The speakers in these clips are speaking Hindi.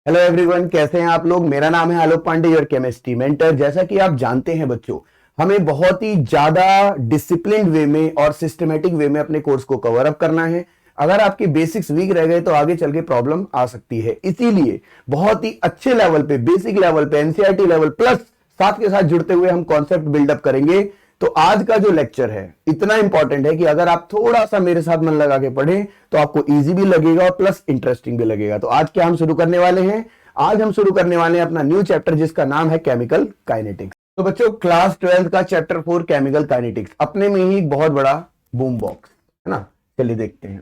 हेलो एवरीवन, कैसे हैं आप लोग। मेरा नाम है आलोक पांडे, योर केमिस्ट्री मेंटर। जैसा कि आप जानते हैं बच्चों, हमें बहुत ही ज्यादा डिसिप्लिन्ड वे में और सिस्टमेटिक वे में अपने कोर्स को कवर अप करना है। अगर आपके बेसिक्स वीक रह गए तो आगे चल के प्रॉब्लम आ सकती है। इसीलिए बहुत ही अच्छे लेवल पे, बेसिक लेवल पे, एनसीईआरटी लेवल प्लस साथ के साथ जुड़ते हुए हम कॉन्सेप्ट बिल्डअप करेंगे। तो आज का जो लेक्चर है इतना इंपॉर्टेंट है कि अगर आप थोड़ा सा मेरे साथ मन लगा के पढ़ें तो आपको इजी भी लगेगा और प्लस इंटरेस्टिंग भी लगेगा। तो आज क्या हम शुरू करने वाले हैं? आज हम शुरू करने वाले हैं अपना न्यू चैप्टर जिसका नाम है केमिकल काइनेटिक्स। तो बच्चों, क्लास 12 का चैप्टर 4 केमिकल काइनेटिक्स अपने में ही एक बहुत बड़ा बूम बॉक्स है ना। चलिए देखते हैं।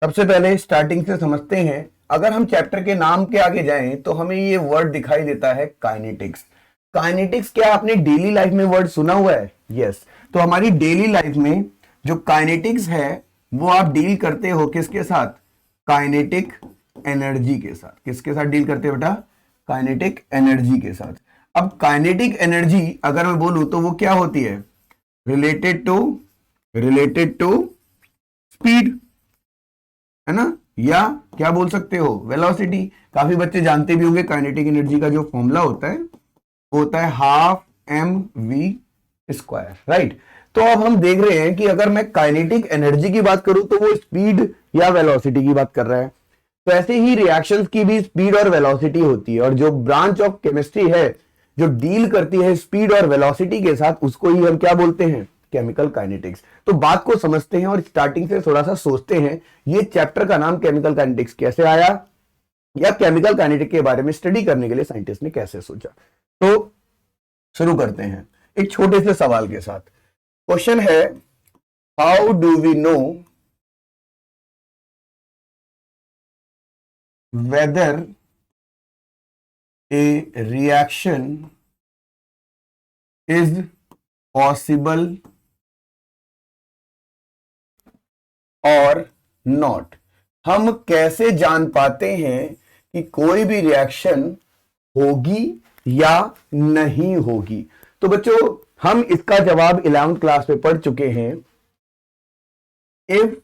सबसे पहले स्टार्टिंग से समझते हैं। अगर हम चैप्टर के नाम के आगे जाएं तो हमें ये वर्ड दिखाई देता है काइनेटिक्स। काइनेटिक्स क्या आपने डेली लाइफ में वर्ड सुना हुआ है? यस। तो हमारी डेली लाइफ में जो काइनेटिक्स है वो आप डील करते हो किसके साथ? काइनेटिक एनर्जी के साथ। किसके साथ डील करते हो बेटा? काइनेटिक एनर्जी के साथ। अब काइनेटिक एनर्जी अगर मैं बोलूं तो वो क्या होती है? रिलेटेड टू स्पीड, है ना। या क्या बोल सकते हो? वेलोसिटी। काफी बच्चे जानते भी होंगे काइनेटिक एनर्जी का जो फॉर्मूला होता है वो होता है half M V square, right. तो अब हम देख रहे हैं कि अगर मैं काइनेटिक एनर्जी की बात करूं तो वो स्पीड या वेलोसिटी की बात कर रहा है। तो ऐसे ही रिएक्शंस की भी स्पीड और वेलोसिटी होती है, और जो ब्रांच ऑफ केमिस्ट्री है जो डील करती है स्पीड और वेलोसिटी के साथ उसको ही हम क्या बोलते हैं? Chemical kinetics. तो बात को समझते हैं और स्टार्टिंग से थोड़ा सा सोचते हैं, ये चैप्टर का नाम केमिकल काइनेटिक्स कैसे आया, या केमिकल काइनेटिक्स के बारे में स्टडी करने के लिए साइंटिस्ट ने कैसे सोचा। तो शुरू करते हैं एक छोटे से सवाल के साथ। क्वेश्चन है, how do we know whether a reaction is possible और नॉट? हम कैसे जान पाते हैं कि कोई भी रिएक्शन होगी या नहीं होगी? तो बच्चों, हम इसका जवाब 11th क्लास में पढ़ चुके हैं। इफ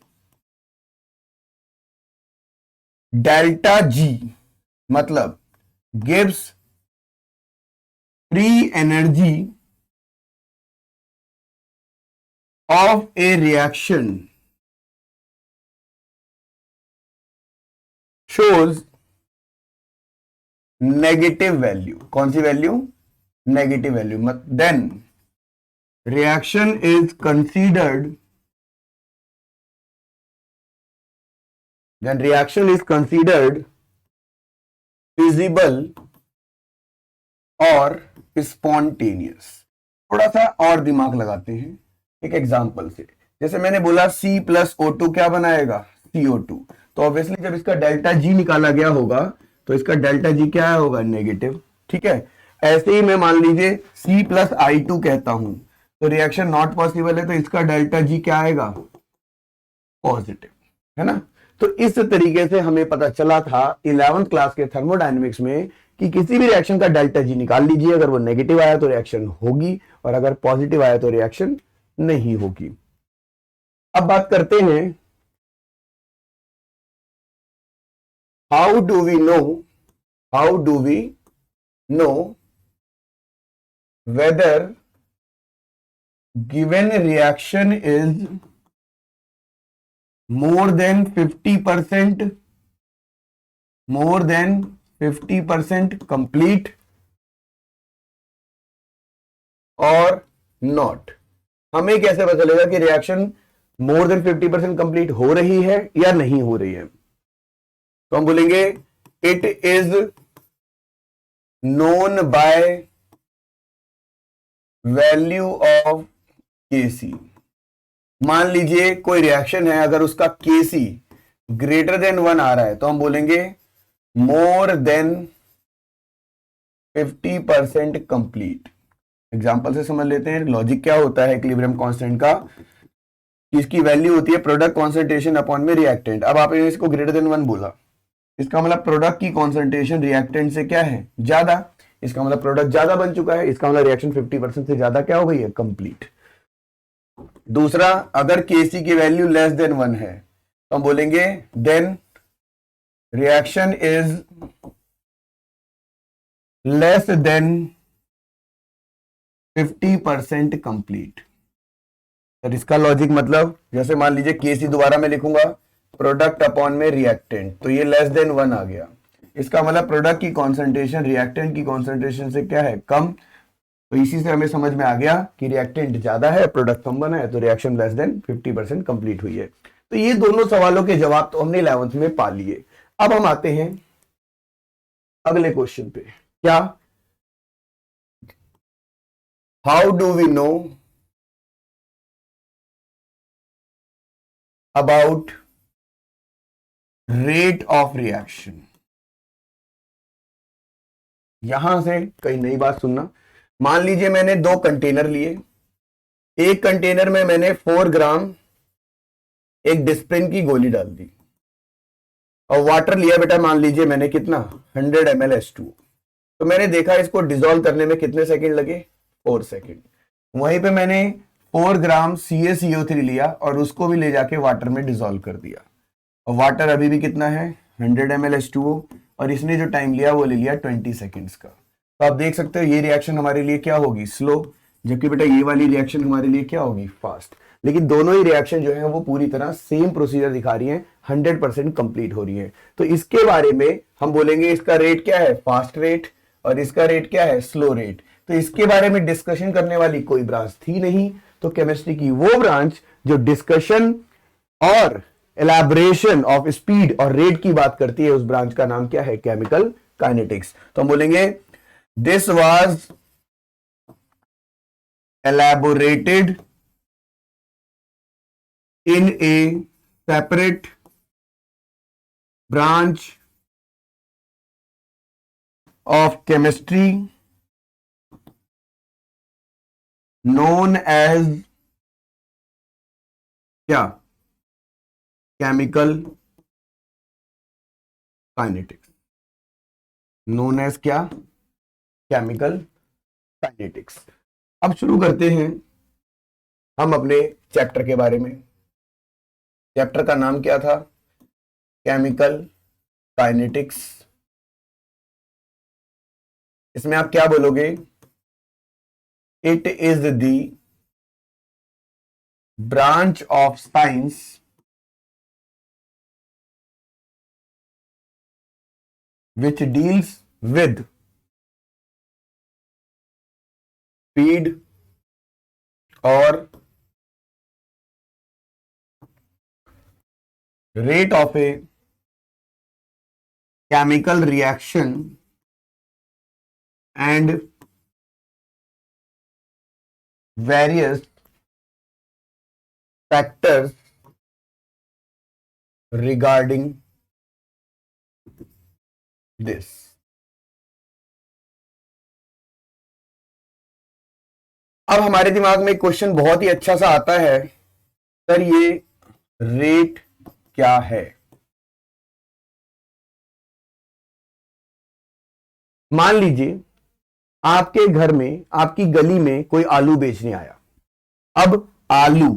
डेल्टा जी मतलब gives free energy of a reaction shows negative value. कौन सी value? Negative value. Then reaction is considered, then reaction is considered feasible और स्पॉन्टेनियस। थोड़ा सा और दिमाग लगाते हैं एक एग्जांपल से। जैसे मैंने बोला C+O2 क्या बनाएगा? CO2। तो ऑब्वियसली जब इसका डेल्टा जी निकाला गया होगा तो इसका डेल्टा जी क्या होगा? नेगेटिव। ठीक है। ऐसे ही मैं मान लीजिए C+I2 कहता हूं तो रिएक्शन नॉट पॉसिबल है, तो इसका डेल्टा जी क्या आएगा? पॉजिटिव, है ना। तो इस तरीके से हमें पता चला था 11th क्लास के थर्मोडायनेमिक्स में कि किसी भी रिएक्शन का डेल्टा जी निकाल लीजिए, अगर वो नेगेटिव आया तो रिएक्शन होगी और अगर पॉजिटिव आया तो रिएक्शन नहीं होगी। अब बात करते हैं, how do we know whether given reaction is more than 50% complete और नॉट? हमें कैसे पता चलेगा कि रिएक्शन मोर देन 50% कंप्लीट हो रही है या नहीं हो रही है? तो हम बोलेंगे it is known by value of KC. मान लीजिए कोई रिएक्शन है, अगर उसका केसी ग्रेटर देन 1 आ रहा है तो हम बोलेंगे मोर देन 50% कंप्लीट। एग्जांपल से समझ लेते हैं लॉजिक क्या होता है इक्विलिब्रियम कांस्टेंट का। इसकी वैल्यू होती है प्रोडक्ट कॉन्सेंट्रेशन अपॉन में रिएक्टेंट। अब आपने इसको ग्रेटर देन 1 बोला, इसका मतलब प्रोडक्ट की कॉन्सेंट्रेशन रिएक्टेंट से क्या है? ज्यादा। इसका मतलब प्रोडक्ट ज्यादा बन चुका है, इसका मतलब रिएक्शन 50% से ज्यादा क्या हो गई है? कंप्लीट। दूसरा, अगर केसी की वैल्यू लेस देन 1 है तो हम बोलेंगे then reaction is less than 50% complete. और इसका लॉजिक मतलब जैसे मान लीजिए केसी दोबारा मैं लिखूंगा प्रोडक्ट अपॉन में रिएक्टेंट, तो ये लेस देन 1 आ गया। इसका मतलब प्रोडक्ट की कॉन्सेंट्रेशन रिएक्टेंट की कॉन्सेंट्रेशन से क्या है, कम। तो इसी से हमें समझ में आ गया कि रिएक्टेंट ज्यादा है, प्रोडक्ट कम बना है, तो रिएक्शन लेस देन 50% कंप्लीट हुई है। तो ये दोनों सवालों के जवाब तो हमने 11th में पा लिए। अब हम आते हैं अगले क्वेश्चन पे। क्या, how do we know about rate of reaction. यहां से कई नई बात सुनना। मान लीजिए मैंने दो कंटेनर लिए, एक कंटेनर में मैंने 4 ग्राम एक डिस्प्रिन की गोली डाल दी, और वाटर लिया बेटा, मान लीजिए मैंने कितना 100 ml H2। तो मैंने देखा इसको डिसॉल्व करने में कितने सेकंड लगे, 4 सेकंड। वहीं पे मैंने 4 ग्राम CaCO3 लिया और उसको भी ले जाके वाटर में डिसॉल्व कर दिया, और वाटर अभी भी कितना है 100 ml H2O, और इसने जो टाइम लिया वो ले लिया 20 सेकेंड्स का। तो आप देख सकते हो ये रिएक्शन हमारे लिए क्या होगी, स्लो, जबकि बेटा ये वाली रिएक्शन हमारे लिए क्या होगी, फास्ट। लेकिन दोनों ही रिएक्शन जो है वो पूरी तरह सेम प्रोसीजर दिखा रही है, 100% कंप्लीट हो रही है। तो इसके बारे में हम बोलेंगे इसका रेट क्या है, फास्ट रेट, और इसका रेट क्या है, स्लो रेट। तो इसके बारे में डिस्कशन करने वाली कोई ब्रांच थी नहीं, तो केमिस्ट्री की वो ब्रांच जो डिस्कशन और एलैबोरेशन ऑफ स्पीड और रेट की बात करती है, उस ब्रांच का नाम क्या है, केमिकल काइनेटिक्स। तो हम बोलेंगे this was elaborated in a separate branch of chemistry known as क्या, केमिकल काइनेटिक्स। नोन एज क्या, केमिकल काइनेटिक्स। अब शुरू करते हैं हम अपने चैप्टर के बारे में। चैप्टर का नाम क्या था, केमिकल काइनेटिक्स। इसमें आप क्या बोलोगे, it is the branch of science which deals with speed or rate of a chemical reaction and various factors regarding this। अब हमारे दिमाग में क्वेश्चन बहुत ही अच्छा सा आता है, सर ये रेट क्या है। मान लीजिए आपके घर में, आपकी गली में कोई आलू बेचने आया। अब आलू,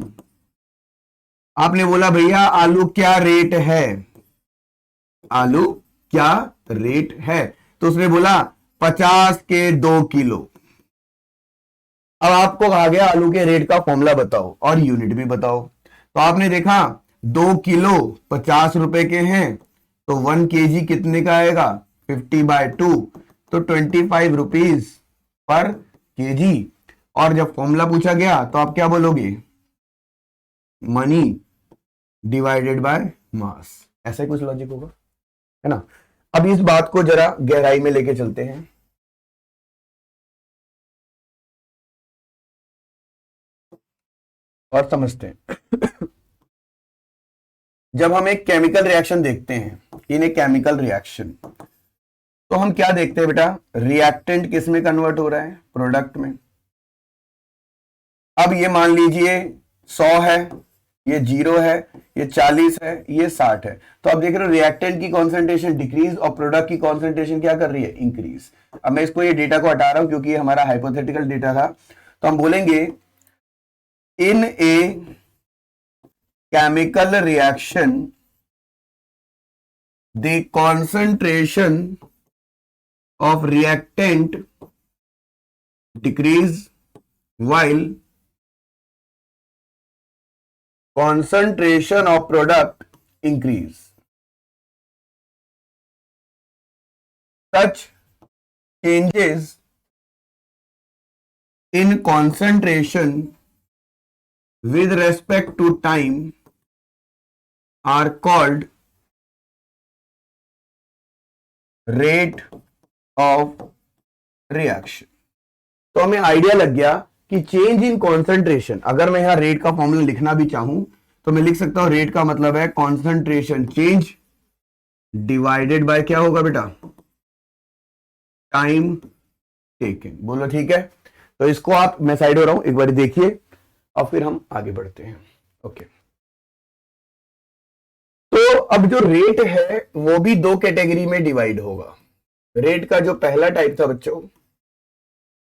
आपने बोला भैया आलू क्या रेट है, आलू क्या रेट है, तो उसने बोला 50 के 2 किलो। अब आपको कहा गया आलू के रेट का फॉर्मूला बताओ और यूनिट भी बताओ। तो आपने देखा 2 किलो 50 रुपए के हैं, तो 1 केजी कितने का आएगा, 50/2, तो 25 रुपीज पर केजी। और जब फॉर्मूला पूछा गया तो आप क्या बोलोगे, मनी डिवाइडेड बाय मास। ऐसा ही कुछ लॉजिक होगा, है ना। अब इस बात को जरा गहराई में लेके चलते हैं। और समझते हैं। जब हम एक केमिकल रिएक्शन देखते हैं, इन ए केमिकल रिएक्शन, तो हम क्या देखते हैं बेटा, रिएक्टेंट किस में कन्वर्ट हो रहा है, प्रोडक्ट में। अब ये मान लीजिए 100 है, ये 0 है, ये 40 है, ये 60 है। तो आप देख रहे हो रिएक्टेंट की कॉन्सेंट्रेशन डिक्रीज और प्रोडक्ट की कॉन्सेंट्रेशन क्या कर रही है, इंक्रीज। अब मैं इसको ये डेटा को हटा रहा हूं क्योंकि ये हमारा हाइपोथेटिकल डेटा था। तो हम बोलेंगे in a chemical reaction the concentration of reactant decrease while concentration of product increase. Such changes in concentration with respect to time are called rate of reaction. तो हमें आइडिया लग गया कि चेंज इन कॉन्सेंट्रेशन, अगर मैं यहां रेट का फॉर्मूला लिखना भी चाहूं तो मैं लिख सकता हूं रेट का मतलब है कॉन्सेंट्रेशन चेंज डिवाइडेड बाय क्या होगा बेटा, टाइम टेकन। बोलो ठीक है। तो इसको आप, मैं साइड हो रहा हूं, एक बार देखिए और फिर हम आगे बढ़ते हैं। ओके, तो अब जो रेट है वो भी दो कैटेगरी में डिवाइड होगा। रेट का जो पहला टाइप था बच्चों,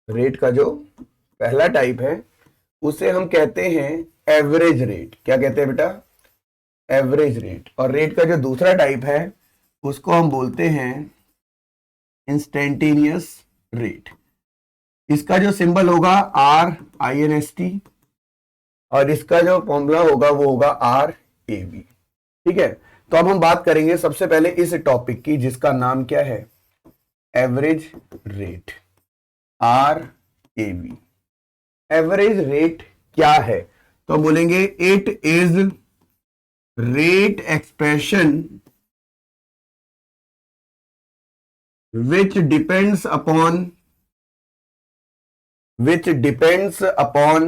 रेट का जो पहला टाइप है उसे हम कहते हैं एवरेज रेट। क्या कहते हैं बेटा, एवरेज रेट। और रेट का जो दूसरा टाइप है उसको हम बोलते हैं इंस्टेंटेनियस रेट। इसका जो सिंबल होगा RINST और इसका जो फॉर्मूला होगा वो होगा RAV। ठीक है, तो अब हम बात करेंगे सबसे पहले इस टॉपिक की जिसका नाम क्या है, average rate, RAV। Average rate क्या है, तो बोलेंगे it is rate expression which depends upon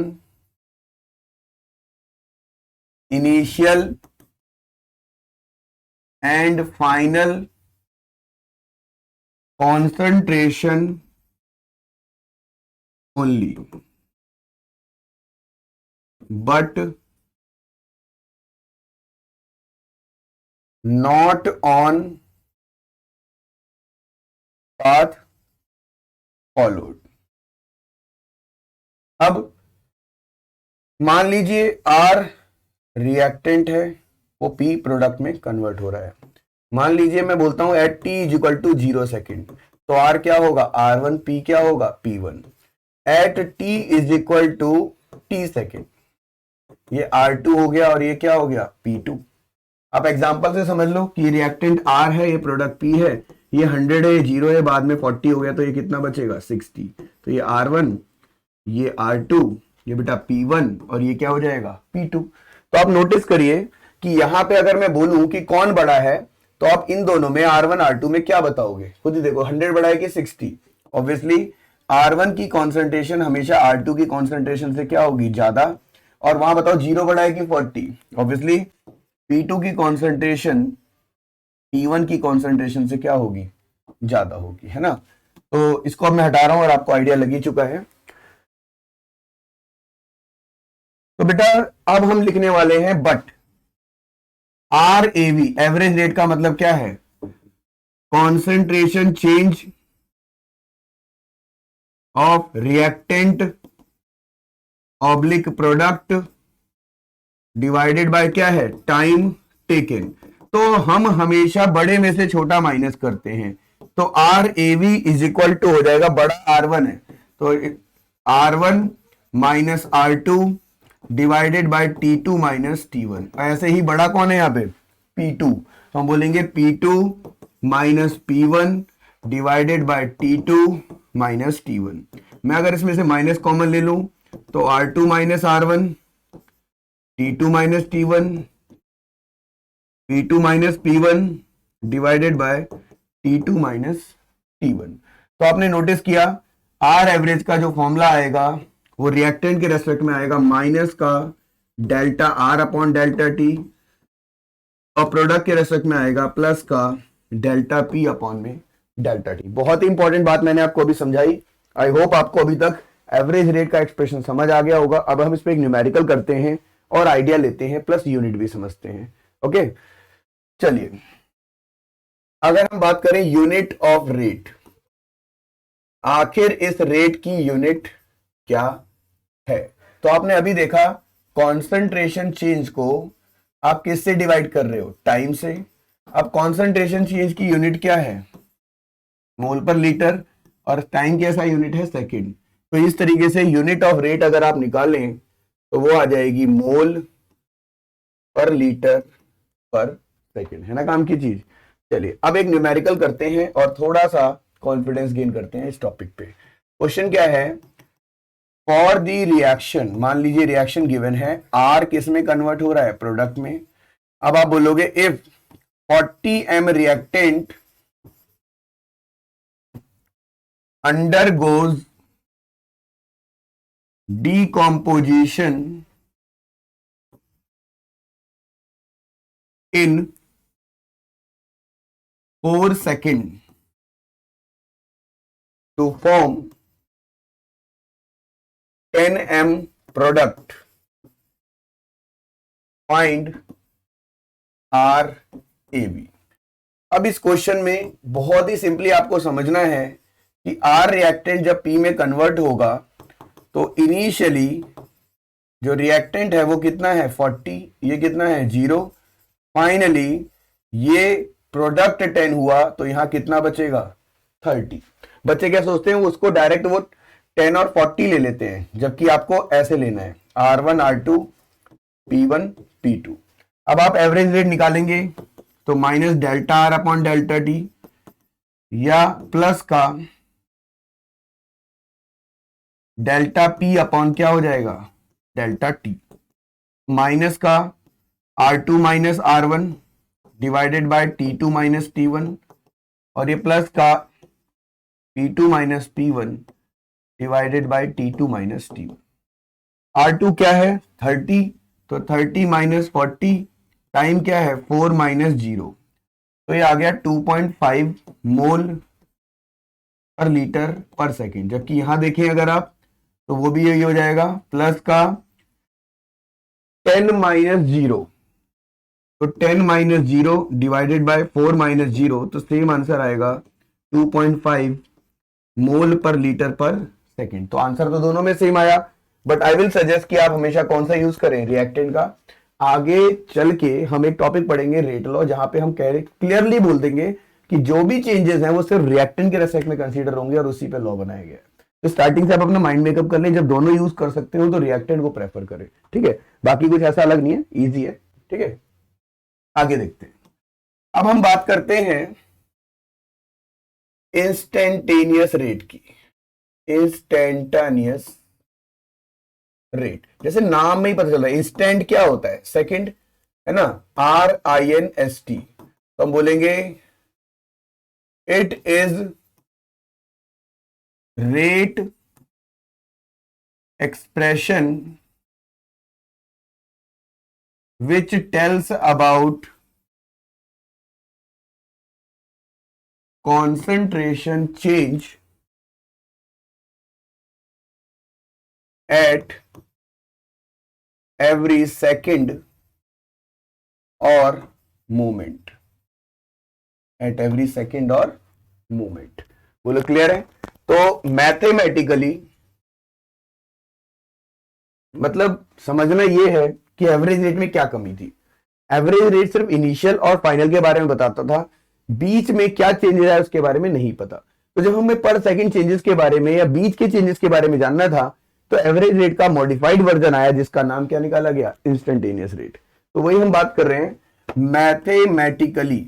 initial and final concentration only, but not on path followed। अब मान लीजिए R रिएक्टेंट है, वो P प्रोडक्ट में कन्वर्ट हो रहा है। मान लीजिए मैं बोलता हूं at T is equal to 0 second, तो R क्या होगा R1, P क्या होगा P1। At T is equal to T second, ये R2 हो गया और ये क्या हो गया P2। आप एग्जांपल से समझ लो कि रिएक्टेंट R है, ये प्रोडक्ट P है, ये 100 है, 0 है, बाद में 40 हो गया, तो ये कितना बचेगा 60। तो ये R1, ये R2, ये बेटा P1 और ये क्या हो जाएगा P2। तो आप नोटिस करिए कि यहां पे अगर मैं बोलूं कि कौन बड़ा है तो आप इन दोनों में R1 R2 में क्या बताओगे, खुद ही देखो, 100 बड़ा है कि 60। ऑब्वियसली R1 की कॉन्सेंट्रेशन हमेशा R2 की कॉन्सेंट्रेशन से क्या होगी, ज्यादा। और वहां बताओ 0 बड़ा है कि 40, ऑब्वियसली P2 की कॉन्सेंट्रेशन P1 की कॉन्सेंट्रेशन से क्या होगी, ज्यादा होगी, है ना। तो इसको अब मैं हटा रहा हूं और आपको आइडिया लग ही चुका है। तो बेटा अब हम लिखने वाले हैं बट RAV, एवरेज रेट का मतलब क्या है, concentration change of reactant oblique product divided by क्या है, टाइम टेकन। तो हम हमेशा बड़े में से छोटा माइनस करते हैं, तो RAV इज इक्वल टू हो जाएगा, बड़ा R1 है तो R1 minus R2 divided by T2 minus T1। ऐसे ही बड़ा कौन है यहाँ पे, P2, तो हम बोलेंगे P2 minus P1 divided by T2 minus T1। मैं अगर इसमें से माइनस कॉमन ले लूं तो R2 minus R1, T2 minus T1, P2 minus P1 divided by T2 minus T1। तो आपने नोटिस किया R एवरेज का जो फॉर्मूला आएगा वो रिएक्टेंट के रेस्पेक्ट में आएगा माइनस का delta R upon delta T, और प्रोडक्ट के रेस्पेक्ट में आएगा प्लस का डेल्टा P अपॉन में डेल्टा T। बहुत ही इंपॉर्टेंट बात मैंने आपको अभी समझाई। आई होप आपको अभी तक एवरेज रेट का एक्सप्रेशन समझ आ गया होगा। अब हम इस पे एक न्यूमेरिकल करते हैं और आइडिया लेते हैं, प्लस यूनिट भी समझते हैं। ओके, चलिए अगर हम बात करें यूनिट ऑफ रेट, आखिर इस रेट की यूनिट क्या है, तो आपने अभी देखा कॉन्सेंट्रेशन चेंज को आप किससे डिवाइड कर रहे हो, टाइम से। अब कॉन्सेंट्रेशन चेंज की यूनिट क्या है, मोल पर लीटर, और टाइम कैसा यूनिट है, सेकंड। तो इस तरीके से यूनिट ऑफ रेट अगर आप निकालें तो वो आ जाएगी मोल पर लीटर पर सेकंड, है ना काम की चीज। चलिए अब एक न्यूमेरिकल करते हैं और थोड़ा सा कॉन्फिडेंस गेन करते हैं इस टॉपिक पे। क्वेश्चन क्या है, फॉर दी रिएक्शन, मान लीजिए रिएक्शन गिवन है, आर किस में कन्वर्ट हो रहा है, प्रोडक्ट में। अब आप बोलोगे if 40 m reactant undergoes decomposition in 4 seconds to form 10 m product, find RAB। अब इस क्वेश्चन में बहुत ही सिंपली आपको समझना है कि आर रिएक्टेंट जब पी में कन्वर्ट होगा तो इनिशियली जो रिएक्टेंट है वो कितना है 40, ये कितना है 0, फाइनली ये प्रोडक्ट 10 हुआ तो यहां कितना बचेगा 30। बच्चे क्या सोचते हैं, उसको डायरेक्ट वो 10 और 40 ले लेते हैं, जबकि आपको ऐसे लेना है R1 R2 P1 P2। अब आप एवरेज रेट निकालेंगे तो minus delta R upon delta T, या प्लस का डेल्टा पी अपॉन क्या हो जाएगा डेल्टा टी, माइनस का R2 minus R1 divided by T2 minus T1, और ये प्लस का P2 minus P1 divided by T2 minus T1। R2 क्या है 30, तो 30 माइनस 40, टाइम क्या है 4 माइनस 0, तो ये आ गया 2.5 मोल पर लीटर पर सेकेंड। जबकि यहां देखें अगर आप तो वो भी यही हो जाएगा, प्लस का 10 माइनस 0, तो 10 माइनस 0 डिवाइडेड बाय 4 माइनस 0, तो सेम आंसर आएगा 2.5 मोल पर लीटर पर सेकेंड। तो आंसर तो दोनों में सेम आया, बट आई विल सजेस्ट कि आप हमेशा कौन सा यूज करें, रिएक्टेंट का। आगे चल के हम एक टॉपिक पढ़ेंगे रेट लॉ, जहां पे हम क्लियरली बोल देंगे कि जो भी चेंजेस हैं वो सिर्फ रिएक्टेंट के रेस्पेक्ट में कंसीडर होंगे और उसी पे लॉ बनाया गया है। तो स्टार्टिंग से आप अपना माइंड मेकअप कर लें, जब दोनों यूज कर सकते हो तो रिएक्टेंट को प्रेफर करें, ठीक है। बाकी कुछ ऐसा अलग नहीं है, इजी है, ठीक है। आगे देखते हैं। अब हम बात करते हैं इंस्टेंटेनियस रेट की। इंस्टेंटेनियस रेट, जैसे नाम में ही पता चल रहा है, इंस्टेंट क्या होता है सेकंड, है ना, RINST। तो हम बोलेंगे it is rate expression which tells about concentration change at every second or moment, at every second or moment। बोलो क्लियर है। तो मैथमेटिकली मतलब समझना ये है कि एवरेज रेट में क्या कमी थी। एवरेज रेट सिर्फ इनिशियल और फाइनल के बारे में बताता था, बीच में क्या चेंजेस आया उसके बारे में नहीं पता। तो जब हमें पर सेकंड चेंजेस के बारे में या बीच के चेंजेस के बारे में जानना था, तो एवरेज रेट का मॉडिफाइड वर्जन आया, जिसका नाम क्या निकाला गया, इंस्टेंटेनियस रेट। तो वही हम बात कर रहे हैं मैथमेटिकली।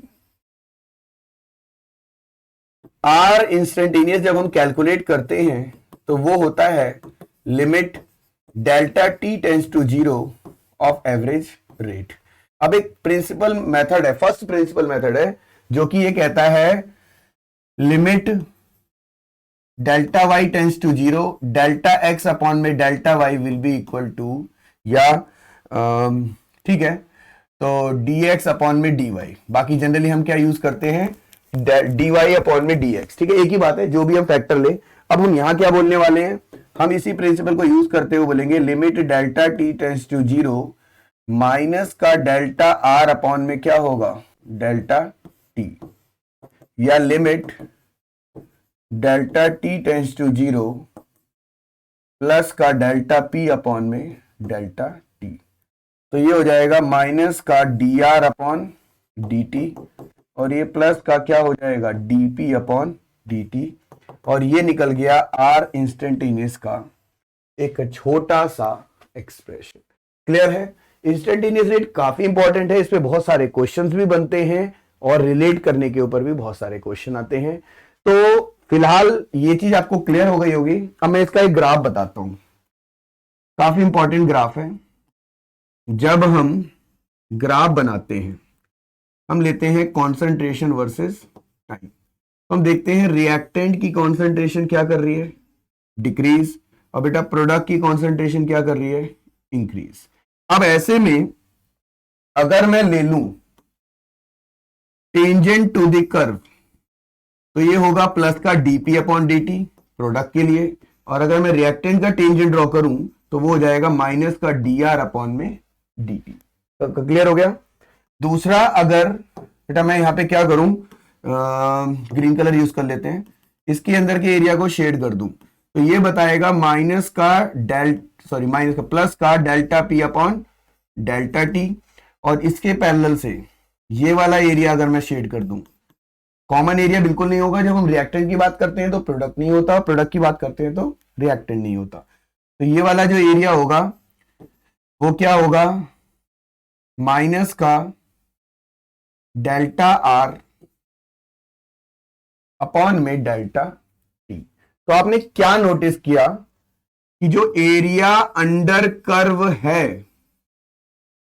आर इंस्टेंटेनियस जब हम कैलकुलेट करते हैं तो वो होता है limit delta T tends to 0 of average rate. अब एक प्रिंसिपल मेथड है, फर्स्ट प्रिंसिपल मेथड है, जो कि ये कहता है limit delta y tends to 0, delta x upon में delta y will be equal to, या ठीक है, तो डी एक्स अपॉन में डी वाई। बाकी जनरली हम क्या यूज करते हैं, डी वाई अपॉन में डी एक्स, ठीक है, एक ही बात है, जो भी हम फैक्टर ले। अब हम यहां क्या बोलने वाले हैं, हम इसी प्रिंसिपल को यूज करते हुए बोलेंगे limit delta T tends to 0 minus का डेल्टा आर अपॉन में क्या होगा डेल्टा टी, या limit delta T tends to 0 plus का डेल्टा पी अपॉन में डेल्टा टी। तो ये हो जाएगा माइनस का D R upon D T, और ये प्लस का क्या हो जाएगा डीपी अपॉन dt, और ये निकल गया r इंस्टेंटेनियस का एक छोटा सा एक्सप्रेशन। क्लियर है? इंस्टेंटेनियस रेट काफी इंपॉर्टेंट है, इस पे बहुत सारे क्वेश्चंस भी बनते हैं और रिलेट करने के ऊपर भी बहुत सारे क्वेश्चन आते हैं। तो फिलहाल ये चीज आपको क्लियर हो गई होगी। अब मैं इसका एक ग्राफ बताता हूं, काफी इंपॉर्टेंट ग्राफ है। जब हम ग्राफ बनाते हैं, हम लेते हैं कॉन्सेंट्रेशन वर्सेस टाइम, तो हम देखते हैं रिएक्टेंट की कॉन्सेंट्रेशन क्या कर रही है, डिक्रीज, और बेटा प्रोडक्ट की कॉन्सेंट्रेशन क्या कर रही है, इंक्रीज। अब ऐसे में अगर मैं ले लूं टेंजेंट टू द कर्व, तो ये होगा प्लस का dp अपॉन dt प्रोडक्ट के लिए, और अगर मैं रिएक्टेंट का टेंजेंट ड्रॉ करूं तो वो हो जाएगा माइनस का dr अपॉन में dt। तो क्लियर हो गया? दूसरा, अगर बेटा मैं यहां पे क्या करूं, ग्रीन कलर यूज कर लेते हैं, इसके अंदर के एरिया को शेड कर दूं, तो ये बताएगा माइनस का प्लस का delta P upon delta T, और इसके पैरेलल से ये वाला एरिया अगर मैं शेड कर दूं, कॉमन एरिया बिल्कुल नहीं होगा। जब हम रिएक्टेंट की बात करते हैं तो प्रोडक्ट नहीं होता, प्रोडक्ट की बात करते हैं तो रिएक्टेंट नहीं होता। तो ये वाला जो एरिया होगा वो क्या होगा, माइनस का डेल्टा आर अपॉन में डेल्टा टी। तो आपने क्या नोटिस किया कि जो एरिया अंडर कर्व है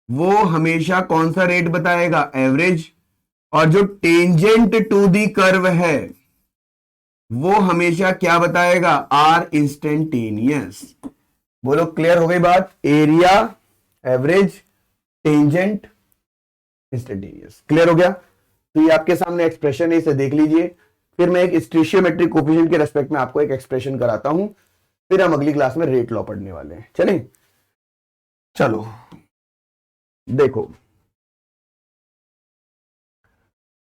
वो हमेशा कौन सा रेट बताएगा, एवरेज, और जो टेंजेंट टू दी कर्व है वो हमेशा क्या बताएगा, आर इंस्टेंटेनियस। बोलो क्लियर हो गई बात? Area, average, tangent, instantaneous. Clear हो गया? तो ये आपके सामने एक्सप्रेशन है, इसे देख लीजिए। फिर मैं एक स्टीशियोमेट्रिक कोफिशिएंट के रेस्पेक्ट में आपको एक एक्सप्रेशन कराता हूं, फिर हम अगली क्लास में रेट लॉ पढ़ने वाले हैं। चलें, चलो देखो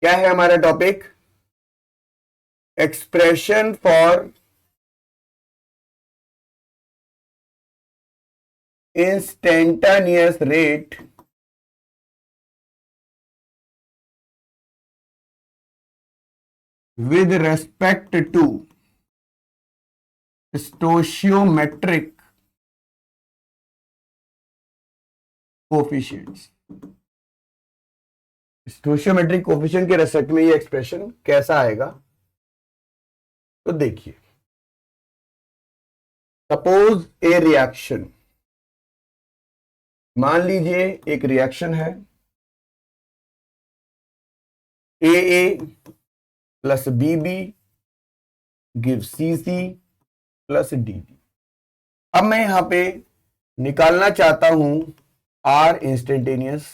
क्या है हमारा topic, expression for instantaneous rate with respect to stoichiometric coefficients। Stoichiometric coefficient के रेस्पेक्ट में ये एक्सप्रेशन कैसा आएगा, तो देखिए, सपोज ए रिएक्शन, मान लीजिए एक रिएक्शन है A plus B give C plus D. अब मैं यहां पे निकालना चाहता हूं आर इंस्टेंटेनियस।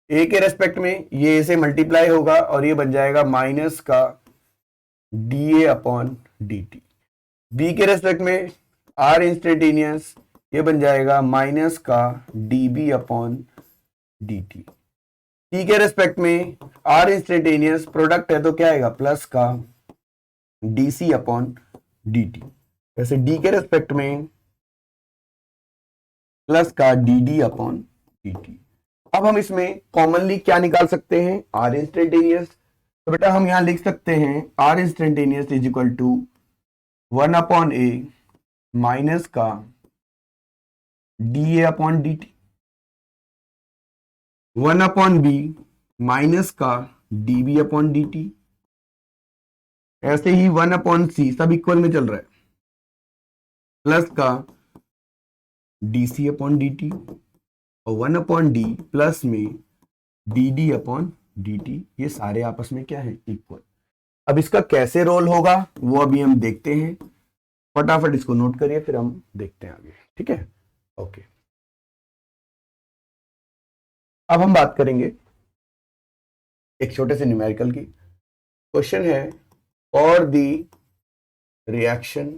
ए के रेस्पेक्ट में ये ए से मल्टीप्लाई होगा और ये बन जाएगा माइनस का D A upon D T. B के रेस्पेक्ट में आर इंस्टेंटेनियस, ये बन जाएगा माइनस का D B upon D T. T के रेस्पेक्ट में आर इंस्टेंटेनियस प्रोडक्ट है तो क्या आएगा, प्लस का D C upon D T. वैसे डी के रेस्पेक्ट में प्लस का D D upon D T. अब हम इसमें कॉमनली क्या निकाल सकते हैं, आर इंस्टेंटेनियस। तो बेटा हम यहां लिख सकते हैं r instantaneous is equal to 1 upon A minus का D A upon D t, 1 upon B minus का D B upon D t, ऐसे ही 1 अपॉन सी सब इक्वल में चल रहा है, प्लस का D C upon D T, और 1 अपॉन डी प्लस में D D upon D T, ये सारे आपस में क्या है, इक्वल। अब इसका कैसे रोल होगा वो अभी हम देखते हैं, फटाफट इसको नोट करिए फिर हम देखते हैं आगे, ठीक है, ओके। अब हम बात करेंगे एक छोटे से न्यूमेरिकल की। क्वेश्चन है और दी reaction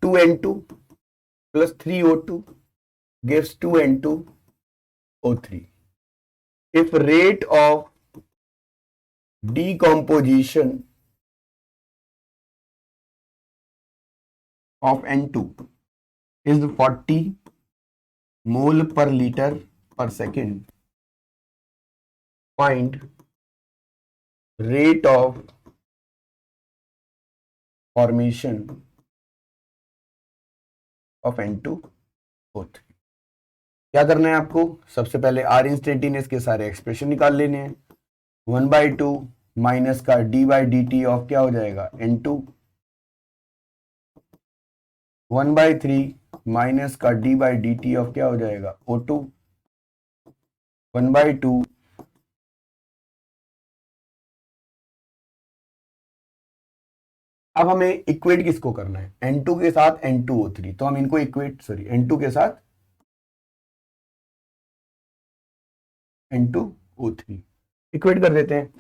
2N2 plus 3O2 gives 2N2O3. If rate of decomposition of N2 is 40 mole per liter per second, find rate of formation of N2O3। क्या करना है आपको, सबसे पहले आर इंस्टेंटेनियस के सारे एक्सप्रेशन निकाल लेने हैं। 1/2 माइनस का d/dt ऑफ क्या हो जाएगा N2, 1/3 माइनस का d/dt ऑफ क्या हो जाएगा O2, 1/2 अब हमें इक्वेट किसको करना है, N2 के साथ N2O3, तो हम इनको इक्वेट N2 के साथ N2O3 इक्वेट कर देते हैं।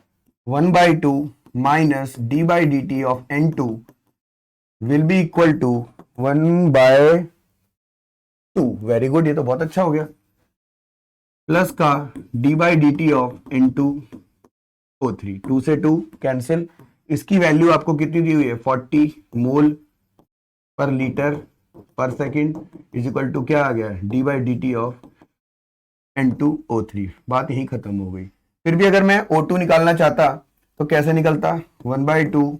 1/2 minus d/dt of N2 will be equal to 1/2, very good, ये तो बहुत अच्छा हो गया, प्लस का d/dt ऑफ N2O3, 2 से 2 कैंसिल, इसकी वैल्यू आपको कितनी दी हुई है 40 मोल पर लीटर पर सेकेंड इज इक्वल टू क्या आ गया d/dt ऑफ N2O3, बात यही खत्म हो गई। फिर भी अगर मैं O2 निकालना चाहता तो कैसे निकलता, 1/2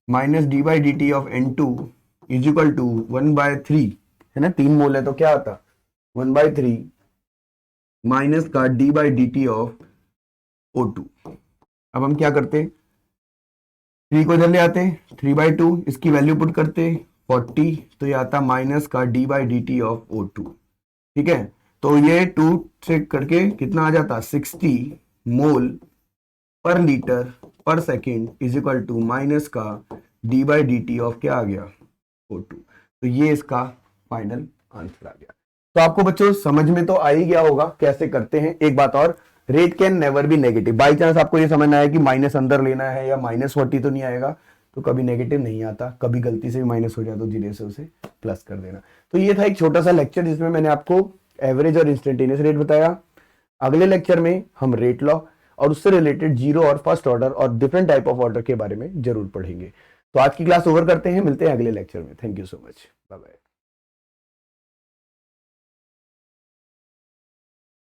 minus d/dt of N2 is equal to 1/3, है ना, 3 मोल है तो क्या आता 1/3 माइनस का d/dt ऑफ O2। अब हम क्या करते, 3 को इधर ले आते, 3/2 इसकी वैल्यू पुट करते 40, तो ये आता माइनस का d/dt ऑफ O2, ठीक है, तो ये 2 से करके कितना आ जाता 60 मोल पर लीटर पर second is equal to minus का d/dt ऑफ क्या आ गया O2। तो ये इसका फाइनल आंसर आ गया। तो आपको बच्चों समझ में तो आ ही गया होगा कैसे करते हैं। एक बात और, rate can never be negative, by chance आपको ये समझना है कि माइनस अंदर लेना है या -40 तो नहीं आएगा, तो कभी नेगेटिव नहीं आता, कभी गलती से भी माइनस हो जाए तो धीरे से उसे प्लस कर देना। तो ये था एक छोटा सा लेक्चर जिसमें मैंने आपको एवरेज और इंस्टेंटेनियस रेट बताया। अगले लेक्चर में हम रेट लॉ और उससे रिलेटेड जीरो और फर्स्ट ऑर्डर और डिफरेंट टाइप ऑफ ऑर्डर के बारे में जरूर पढ़ेंगे। तो आज की क्लास ओवर करते हैं, मिलते हैं अगले लेक्चर में। Thank you so much, bye bye.